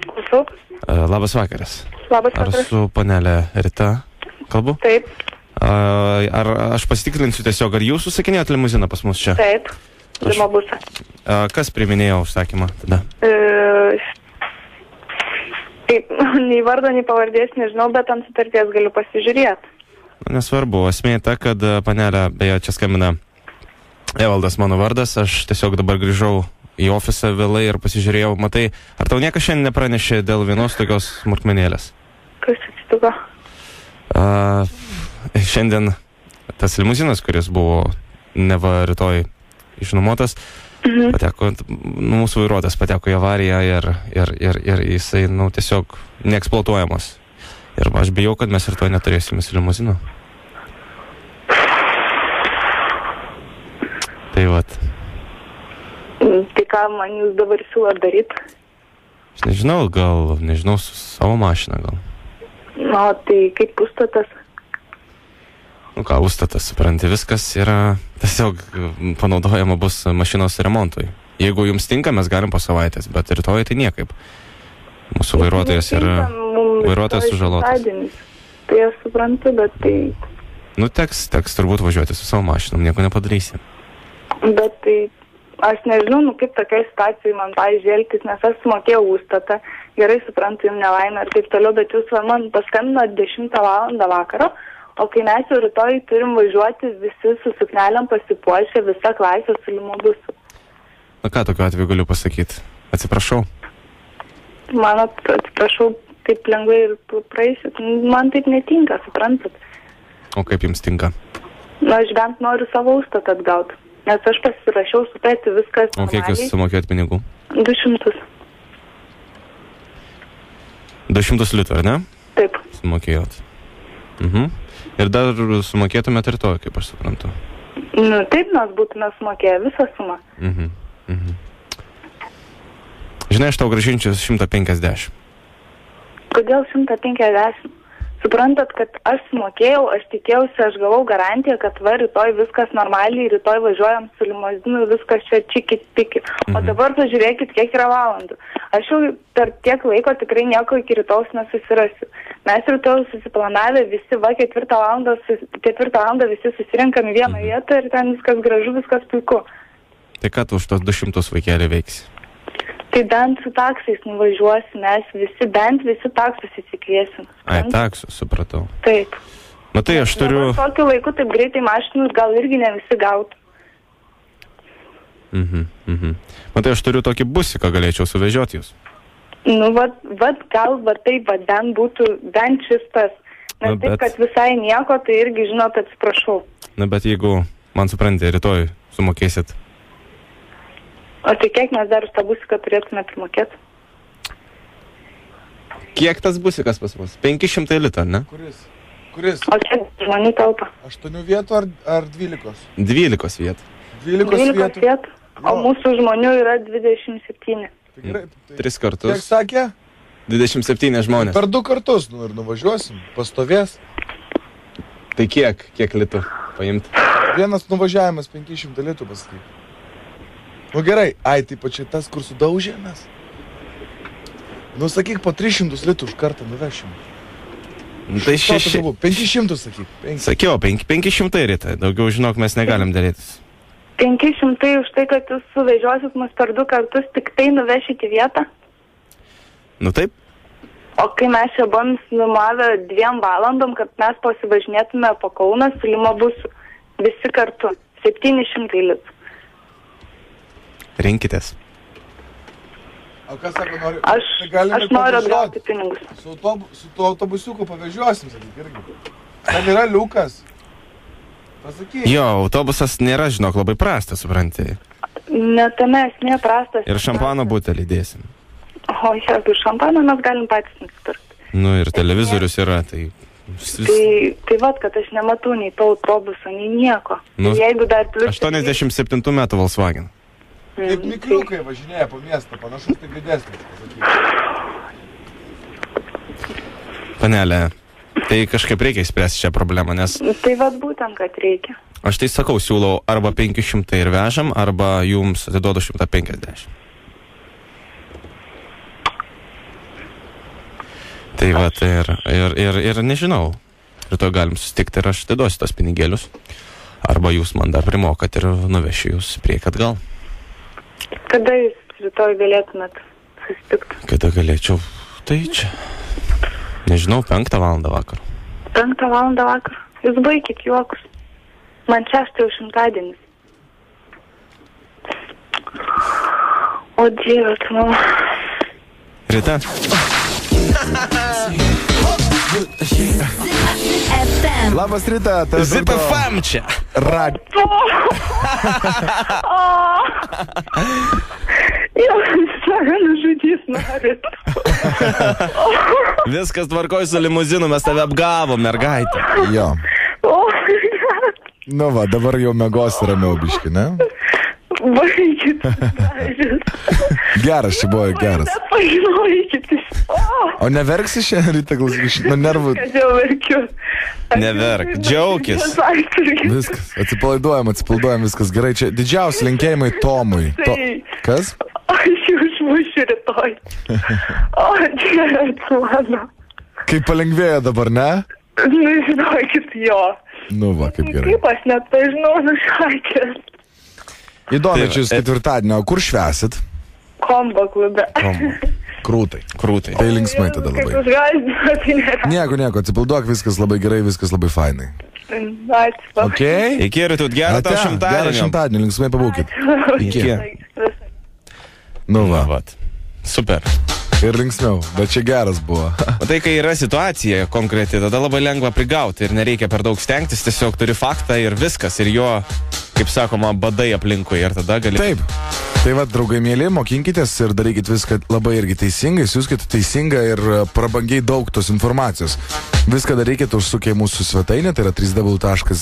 Klausau. Labas vakaras. Labas Ar vakaras. su panelė Rita kalbu? Taip, Ar aš pasitikrinsiu tiesiog, ar jūs užsakinėjot limuziną pas mus čia? taip. Limo busą. Kas priminėjo užsakymą tada? Taip, nei vardo, nei pavardės nežinau, bet ant sutarties galiu pasižiūrėti. Nesvarbu, esmė ta, kad panelė, beje, čia skambina Evaldas mano vardas, aš tiesiog dabar grįžau į ofisą vėlai ir pasižiūrėjau, matai, ar tau niekas šiandien nepranešė dėl vienos tokios smulkmenėlės? Kas atsitiko? Šiandien tas limuzinas, kuris buvo neva rytoj išnuomotas, pateko, mūsų vairuotojas pateko į avariją ir jisai, tiesiog neeksploatuojamas. Ir aš bijau, kad mes rytoj neturėsime limuzino. Tai vat. Tai ką man jūs dabar siūlo daryti? Aš nežinau, su savo mašiną gal. Tai kaip užstatas? Ką užstatas, supranti, viskas yra tiesiog panaudojama bus mašinos remontui. Jeigu jums tinka, mes galim po savaitės, bet rytoj tai niekaip. Mūsų vairuotojas yra sužalotas. Tai aš suprantu, bet tai... Teks turbūt važiuoti su savo mašinom, nieko nepadarysi. Bet tai aš nežinau, kaip tokia situacija man pavyzdžiui elgtis, nes aš sumokėjau užstatą, gerai suprantu, jums nelaimę ir taip toliau, bet jūs man paskambinot 10 valandą vakaro, o kai mes jau rytoj turim važiuoti visi su suknelėm pasipuošę, visa klasė su limobusu. Ką tokiu atveju galiu pasakyti? Atsiprašau. Atsiprašau, taip lengvai ir praeisit. Man taip netinka, suprantat. O kaip jums tinka? Aš bent noriu savo užstatą atgauti. Nes aš pasirašiau sutartį viskas normaliai. O kiek jūs sumokėjot pinigų? 200. 200 litų, ar ne? Taip. Sumokėjot. Ir dar sumokėtumėt rytoj, kaip aš suprantu. Taip, mes būtume sumokėję visą sumą. Žinai, aš tau grąžinčiau 150. Kodėl 150? Suprantat, kad aš sumokėjau, aš tikėjausi, aš gavau garantiją, kad rytoj viskas normaliai, rytoj važiuojam su limuzinu, viskas čia čiki-piki. O dabar pažiūrėkit, kiek yra valandų. Aš jau per tiek laiko tikrai nieko iki rytojus nesusirasiu. Mes rytoj susiplanavę visi, 4 valandą visi susirinkam į vieną vietą ir ten viskas gražu, viskas puiku. Tai ką tu už tos 200 vaikelį veiksi? Tai bent su taksais nuvažiuosim, mes visi taksus įsikviesim. Taksus, supratau. Taip. Tai aš turiu... Tokiu laiku taip greitai mašinus gal irgi ne visi gautų. Tai aš turiu tokį busiką, galėčiau suvežioti jūs. Gal taip, bent būtų, bent šis tas. Nes taip, kad visai nieko, tai irgi, žinot, atsiprašau. Bet jeigu, man supranti, rytoj sumokėsit. O tai kiek mes dar už tą busiką turėtume primokėti? Kiek tas busikas pas mus? 500 litų, ne? Kuris? O kiek žmonių telpa? 8 vietų ar 12? 12 vietų. 12 vietų? O mūsų žmonių yra 27. Tikrai, 3 kartus. Kiek sakė? 27 žmonės. Per 2 kartus, ir nuvažiuosim, pastovės. Tai kiek litų paimti? Vienas nuvažiavimas 500 litų pasakyti. Gerai, tai pačiai tas, kur sudaužėmės. Sakyk, po 300 litų už kartą nuvešim. Tai 500 sakyk. Sakiau, 500 rytai. Daugiau, žinok, mes negalim darytis. 500 už tai, kad jūs suvežiosit mus per 2 kartus, tik tai nuvešit į vietą? Taip. O kai mes čia buvom numavę 2 valandom, kad mes pasivažinėtume po Kauną su limobusu. Visi kartu. 700 litų. Rinkitės. O kas sako, nori... Aš noriu atgauti pinigus. Su tuo autobusiuku pavežiuosim, sakyk, irgi. Ten yra liukas. Pasakyk. Jo, autobusas nėra, žinok, labai prastas, supranti. Ne tame esmė prastas. Ir šampano butelį dėsim. O, jeigu šampaną mes galim patys nusipirkti. Ir televizorius yra, tai... Tai kad aš nematau nei to autobuso, nei nieko. Jeigu dar plius... 87 metų Volkswagen. Kaip mikliukai važinėja po miestą, panašus tai didesnis. Panelė, tai kažkaip reikia įspręsti šią problemą, nes... Tai būtent, kad reikia. Aš tai sakau, siūlau arba 500 ir vežam, arba jums atiduodu 150. Tai va, ir nežinau. Rytoj galim susitikti ir aš atiduosiu tos pinigėlius. Arba jūs man dar primokat ir nuvešiu jūs prieki atgal. Kada jūs rytoj galėtumėt susitikti? Kada galėčiau? Tai čia. Nežinau, 5 valandą vakar. 5 valandą vakar? Jūs baikit juokus. Man 6 jau šimtadienis. O Dieve, tu mama. Rita. Labas Rita, Zip FM čia. Nužudys norit. Viskas tvarkoj su limuzinu, mes tave apgavom, mergaitė. Jo. Nu va, dabar jau mėgos ramiau biški, ne? Baikit. Geras, čia buvo geras. Nepažinojikit. O neverksi šiandien Rita, klausyk, nuo nervų. Kad jau verkiu. Neverk, džiaukis. Viskas, atsipalaiduojam, viskas gerai. Čia didžiausi linkėjimai Tomui. Kas? Aš jau užmušiu rytoj. O, Dieve, mano. Kaip palengvėjo dabar, ne? Nu, žinokit, jo. Nu va, kaip gerai. Kaip aš net pažinau nušakęs. Įdomu, čia jūs ketvirtadienio, kur švesit? Kombo klube. Krūtai. Tai linksmai tada labai. Kaip užgazdino, tai nėra. Nieko, atsipalduok, viskas labai gerai, viskas labai fainai. Ačiū. Ok? Iki rytų, gerą tau šimtadienį. Gerą šimtadienį, linksmai pabūkit. Iki. Nu va. Super. Ir linksmiau, bet čia geras buvo. O tai, kai yra situacija konkreti, tada labai lengva prigauti ir nereikia per daug stengtis, tiesiog turi faktą ir viskas, ir jo, kaip sakoma, badai aplinkui ir tada gali... Taip. Tai va, draugai mėly, mokinkitės ir darykit viską labai irgi teisingai, siųskit teisingą ir prabangiai daug tos informacijos. Viską darykit užsukę į mūsų svetainę, tai yra www.zipfm.lt.